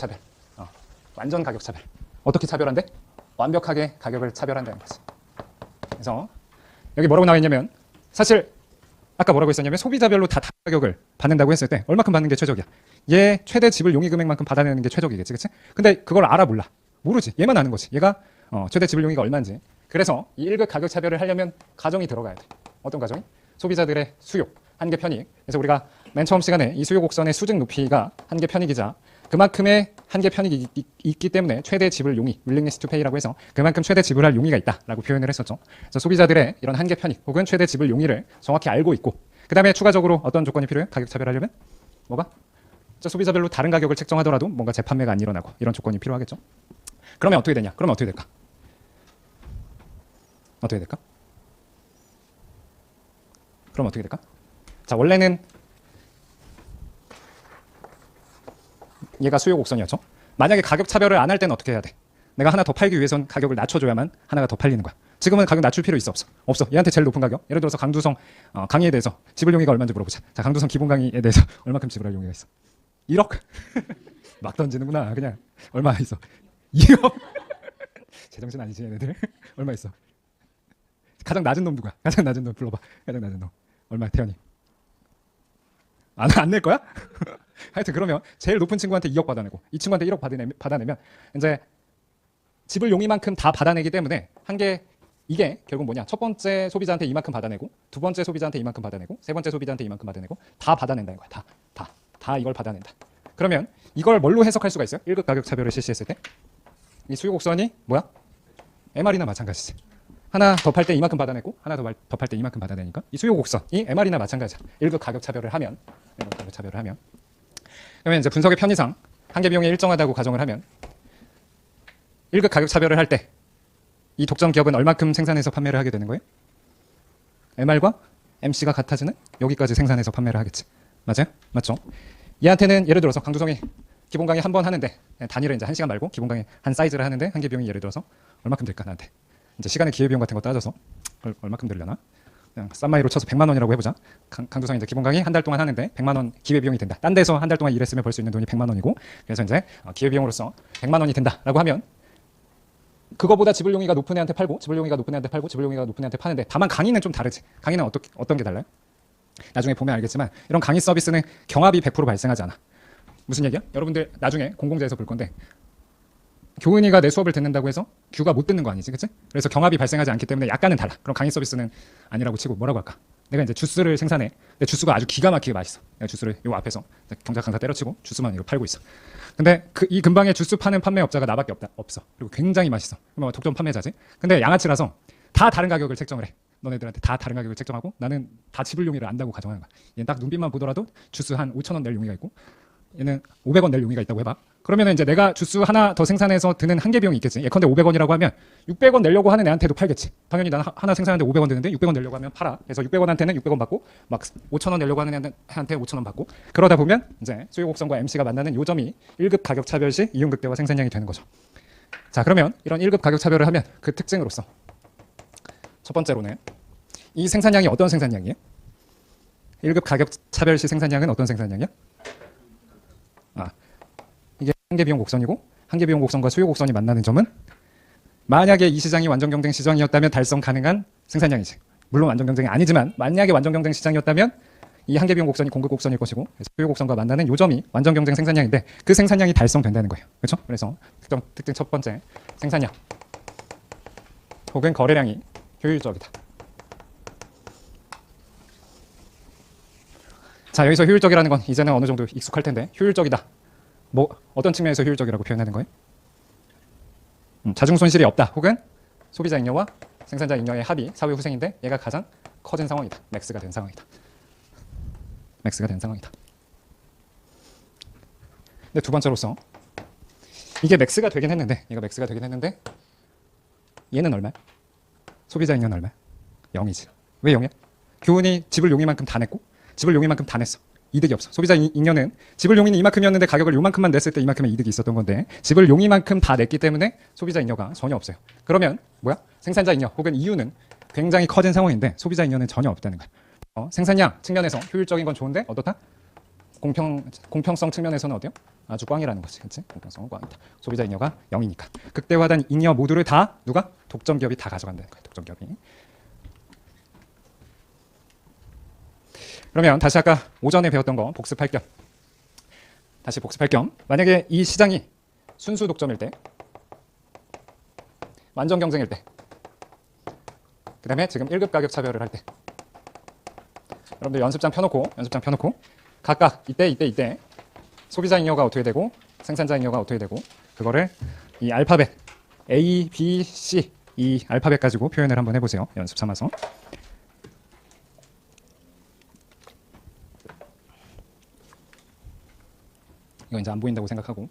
차별. 완전 가격 차별. 어떻게 차별한대? 완벽하게 가격을 차별한다는 거지. 그래서 여기 뭐라고 나와 있냐면 사실 아까 뭐라고 했었냐면 소비자별로 다 가격을 받는다고 했을 때 얼마큼 받는 게 최적이야. 얘 최대 지불 용의 금액만큼 받아내는 게 최적이겠지, 그치? 근데 그걸 알아 몰라? 모르지. 얘만 아는 거지. 얘가 최대 지불 용의가 얼마인지. 그래서 이 1급 가격 차별을 하려면 가정이 들어가야 돼. 어떤 가정이? 소비자들의 수요, 한계 편익. 그래서 우리가 맨 처음 시간에 이 수요 곡선의 수직 높이가 한계 편익이자 그만큼의 한계 편익이 있기 때문에 최대 지불 용의, willingness to pay라고 해서 그만큼 최대 지불할 용의가 있다라고 표현을 했었죠. 그래서 소비자들의 이런 한계 편익 혹은 최대 지불 용의를 정확히 알고 있고 그 다음에 추가적으로 어떤 조건이 필요해? 가격 차별하려면? 뭐가? 소비자별로 다른 가격을 책정하더라도 뭔가 재판매가 안 일어나고 이런 조건이 필요하겠죠. 그러면 어떻게 되냐? 그러면 어떻게 될까? 어떻게 될까? 그럼 어떻게 될까? 자, 원래는 얘가 수요 곡선이었죠. 만약에 가격 차별을 안 할 때는 어떻게 해야 돼? 내가 하나 더 팔기 위해선 가격을 낮춰줘야만 하나가 더 팔리는 거야. 지금은 가격 낮출 필요 있어? 없어? 없어. 얘한테 제일 높은 가격. 예를 들어서 강두성 강의에 대해서 지불 용의가 얼마인지 물어보자. 자, 강두성 기본 강의에 대해서 얼마큼 지불할 용의가 있어? 1억? 막 던지는구나. 그냥 얼마 있어? 2억? 제정신 아니지 얘네들? 얼마 있어? 가장 낮은 놈 누구야? 가장 낮은 놈 불러봐. 가장 낮은 놈. 얼마? 태연이. 안 낼 거야? 하여튼 그러면 제일 높은 친구한테 2억 받아내고 이 친구한테 1억 받아내면 이제 지불 용의만큼 다 받아내기 때문에 한계 이게 결국 뭐냐? 첫 번째 소비자한테 이만큼 받아내고 두 번째 소비자한테 이만큼 받아내고 세 번째 소비자한테 이만큼 받아내고 다 받아낸다는 거야. 다 이걸 받아낸다. 그러면 이걸 뭘로 해석할 수가 있어요? 1급 가격 차별을 실시했을 때 이 수요 곡선이 뭐야? MR이나 마찬가지지. 하나 더 팔 때 이만큼 받아내고 하나 더 팔 때 이만큼 받아내니까 이 수요 곡선이 MR이나 마찬가지야. 1급 가격 차별을 하면 그러면 이제 분석의 편의상 한계 비용이 일정하다고 가정을 하면 1급 가격 차별을 할 때 이 독점 기업은 얼마큼 생산해서 판매를 하게 되는 거예요? MR과 MC가 같아지는 여기까지 생산해서 판매를 하겠지. 맞아요? 맞죠? 얘한테는 예를 들어서 강두성이 기본 강의 한 번 하는데 단위를 이제 1시간 말고 기본 강의 한 사이즈를 하는데 한계 비용이 예를 들어서 얼마큼 될까 나한테. 이제 시간의 기회비용 같은 거 따져서 얼마큼 들려나? 그냥 싼 마이로 쳐서 100만 원이라고 해보자. 강두성이 이제 기본 강의 한 달 동안 하는데 100만 원 기회비용이 된다. 딴 데서 한 달 동안 일했으면 벌 수 있는 돈이 100만 원이고 그래서 이제 기회비용으로서 100만 원이 된다라고 하면 그거보다 지불 용의가 높은 애한테 팔고 지불 용의가 높은 애한테 팔고 지불 용의가 높은 애한테 파는데 다만 강의는 좀 다르지. 강의는 어떤 게 달라요? 나중에 보면 알겠지만 이런 강의 서비스는 경합이 100% 발생하지 않아. 무슨 얘기야? 여러분들 나중에 공공재에서 볼 건데 교은이가 내 수업을 듣는다고 해서 규가 못 듣는 거 아니지, 그치? 그래서 경합이 발생하지 않기 때문에 약간은 달라. 그럼 강의 서비스는 아니라고 치고 뭐라고 할까? 내가 이제 주스를 생산해. 근데 주스가 아주 기가 막히게 맛있어. 내가 주스를 요 앞에서 경작 강사 때려치고 주스만 이거 팔고 있어. 근데 이 근방에 주스 파는 판매업자가 나밖에 없어. 그리고 굉장히 맛있어. 그러면 독점 판매자지. 근데 양아치라서 다 다른 가격을 책정을 해. 너네들한테 다 다른 가격을 책정하고 나는 다 지불 용의를 안다고 가정하는 거야. 얘는 딱 눈빛만 보더라도 주스 한 5,000원 낼 용의가 있고 얘는 500원 낼 용의가 있다고 해봐. 그러면 이제 내가 주스 하나 더 생산해서 드는 한계 비용이 있겠지. 예컨대 500원이라고 하면 600원 내려고 하는 애한테도 팔겠지. 당연히 나는 하나 생산하는데 500원 드는데 600원 내려고 하면 팔아. 그래서 600원한테는 600원 받고 막 5,000원 내려고 하는 애한테 5,000원 받고 그러다 보면 이제 수요 곡선과 MC가 만나는 요점이 1급 가격 차별 시 이윤 극대화 생산량이 되는 거죠. 자, 그러면 이런 1급 가격 차별을 하면 그 특징으로서 첫 번째로는 이 생산량이 어떤 생산량이에요? 1급 가격 차별 시 생산량은 어떤 생산량이야? 이게 한계 비용 곡선이고 한계 비용 곡선과 수요 곡선이 만나는 점은 만약에 이 시장이 완전 경쟁 시장이었다면 달성 가능한 생산량이지. 물론 완전 경쟁이 아니지만 만약에 완전 경쟁 시장이었다면 이 한계 비용 곡선이 공급 곡선일 것이고 수요 곡선과 만나는 요점이 완전 경쟁 생산량인데 그 생산량이 달성된다는 거예요. 그렇죠? 그래서 특징 첫 번째 생산량 혹은 거래량이 효율적이다. 자, 여기서 효율적이라는 건 이제는 어느 정도 익숙할 텐데 효율적이다. 뭐 어떤 측면에서 효율적이라고 표현하는 거예요? 자중 손실이 없다. 혹은 소비자 잉여와 생산자 잉여의 합이 사회 후생인데 얘가 가장 커진 상황이다. 맥스가 된 상황이다. 근데 두 번째로서 이게 맥스가 되긴 했는데 얘는 얼마야? 소비자 잉여는 얼마야? 0이지. 왜 0이야? 교훈이 지불 용의만큼 다 냈고 지불 용의만큼 다 냈어. 이득이 없어. 소비자 잉여는 지불 용의는 이만큼이었는데 가격을 요만큼만 냈을 때 이만큼의 이득이 있었던 건데 지불 용의만큼 다 냈기 때문에 소비자 잉여가 전혀 없어요. 그러면 뭐야? 생산자 잉여 혹은 이윤은 굉장히 커진 상황인데 소비자 잉여는 전혀 없다는 거야. 생산량 측면에서 효율적인 건 좋은데 어떻다? 공평성 측면에서는 어때요? 아주 꽝이라는 거지. 그치? 공평성은 꽝이다. 소비자 잉여가 0이니까. 극대화된 잉여 모두를 다 누가? 독점 기업이 다 가져간다는 거야. 독점 기업이. 그러면 다시 아까 오전에 배웠던 거 복습할 겸 다시 복습할 겸 만약에 이 시장이 순수 독점일 때 완전 경쟁일 때 그 다음에 지금 1급 가격 차별을 할 때 여러분들 연습장 펴놓고 각각 이때 소비자 잉여가 어떻게 되고 생산자 잉여가 어떻게 되고 그거를 이 알파벳 A, B, C 이 알파벳 가지고 표현을 한번 해보세요. 연습 삼아서. 이거 이제 안 보인다고 생각하고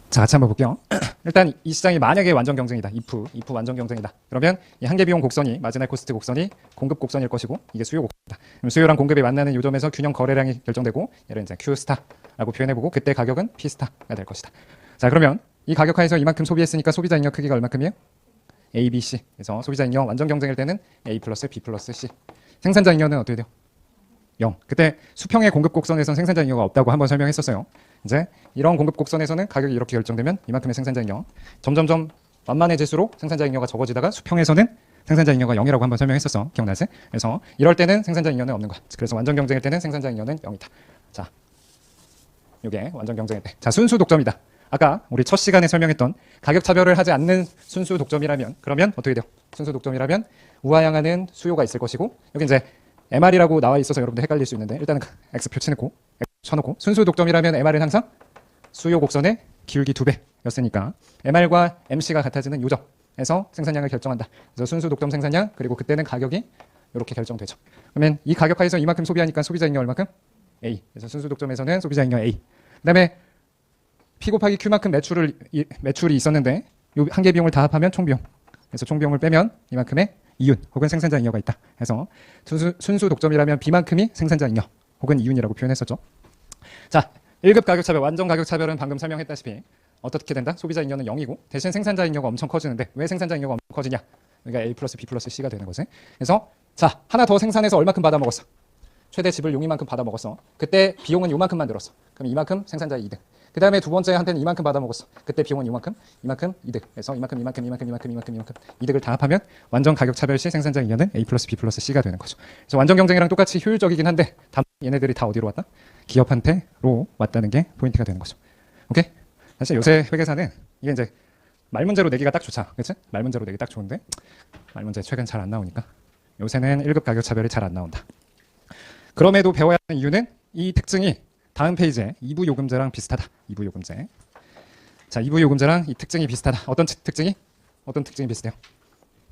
자, 같이 한번 볼게요. 일단 이 시장이 만약에 완전 경쟁이다. if 완전 경쟁이다. 그러면 이 한계 비용 곡선이 마지널 코스트 곡선이 공급 곡선일 것이고 이게 수요 곡선이다. 그럼 수요랑 공급이 만나는 요점에서 균형 거래량이 결정되고 얘를 이제 Q 스타라고 표현해보고 그때 가격은 P 스타가 될 것이다. 자, 그러면 이 가격하에서 이만큼 소비했으니까 소비자 잉여 크기가 얼마큼이에요? A, B, C. 그래서 소비자 잉여 완전 경쟁일 때는 A 플러스 B 플러스 C. 생산자 잉여는 어떻게 돼요? 0. 그때 수평의 공급 곡선에서는 생산자 잉여가 없다고 한번 설명했었어요. 이제 이런 공급 곡선에서는 가격이 이렇게 결정되면 이만큼의 생산자 잉여 점점점 완만해질수록 생산자 잉여가 적어지다가 수평에서는 생산자 잉여가 0이라고 한번 설명했었어. 기억나지? 그래서 이럴 때는 생산자 잉여는 없는 거야. 그래서 완전 경쟁일 때는 생산자 잉여는 0이다. 자, 이게 완전 경쟁일 때. 자, 순수 독점이다. 아까 우리 첫 시간에 설명했던 가격 차별을 하지 않는 순수 독점이라면 그러면 어떻게 돼요? 순수 독점이라면 우하향하는 수요가 있을 것이고 여기 이제 MR이라고 나와 있어서 여러분들 헷갈릴 수 있는데 일단은 X표 쳐놓고 순수 독점이라면 MR은 항상 수요 곡선의 기울기 2배였으니까 MR과 MC가 같아지는 요점에서 생산량을 결정한다. 그래서 순수 독점 생산량 그리고 그때는 가격이 이렇게 결정되죠. 그러면 이 가격하에서 이만큼 소비하니까 소비자 잉여 얼마큼? A. 그래서 순수 독점에서는 소비자 잉여 A. 그다음에 P 곱하기 Q만큼 매출이 있었는데 요 한계 비용을 다 합하면 총비용. 그래서 총비용을 빼면 이만큼의 이윤 혹은 생산자 잉여가 있다. 그래서 순수 독점이라면 B만큼이 생산자 잉여 혹은 이윤이라고 표현했었죠. 자, 1급 가격 차별, 완전 가격 차별은 방금 설명했다시피 어떻게 된다? 소비자 잉여는 0이고 대신 생산자 잉여가 엄청 커지는데 왜 생산자 잉여가 엄청 커지냐? 그러니까 A 플러스 B 플러스 C가 되는 거지. 그래서 자, 하나 더 생산해서 얼마큼 받아 먹었어? 최대 지불 용이만큼 받아 먹었어. 그때 비용은 요만큼만 들었어. 그럼 이만큼 생산자의 이득. 그 다음에 두 번째 한테는 이만큼 받아 먹었어. 그때 비용은 이만큼 이득. 그래서 이만큼 이득을 다 합하면 완전 가격 차별 시 생산자 잉여는 A 플러스 B 플러스 C가 되는 거죠. 그래서 완전 경쟁이랑 똑같이 효율적이긴 한데 얘네들이 다 어디로 왔다? 기업한테로 왔다는 게 포인트가 되는 거죠. 오케이? 사실 요새 회계사는 이게 이제 말 문제로 내기가 딱 좋잖아. 그치? 말 문제로 내기 딱 좋은데 말 문제 최근 잘 안 나오니까 요새는 1급 가격 차별이 잘 안 나온다. 그럼에도 배워야 하는 이유는 이 특징이 다음 페이지에 2부 요금제랑 비슷하다. 2부 요금제. 자, 2부 요금제랑 이 특징이 비슷하다. 어떤 특징이 비슷해요?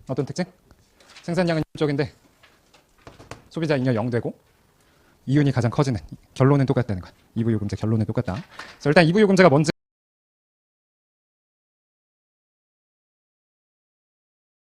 어떤 특징? 생산량은 쪽인데 소비자 잉여 0 되고 이윤이 가장 커지는 결론은 똑같다는 거야. 2부 요금제 결론은 똑같다. 그래서 일단 2부 요금제가 뭔지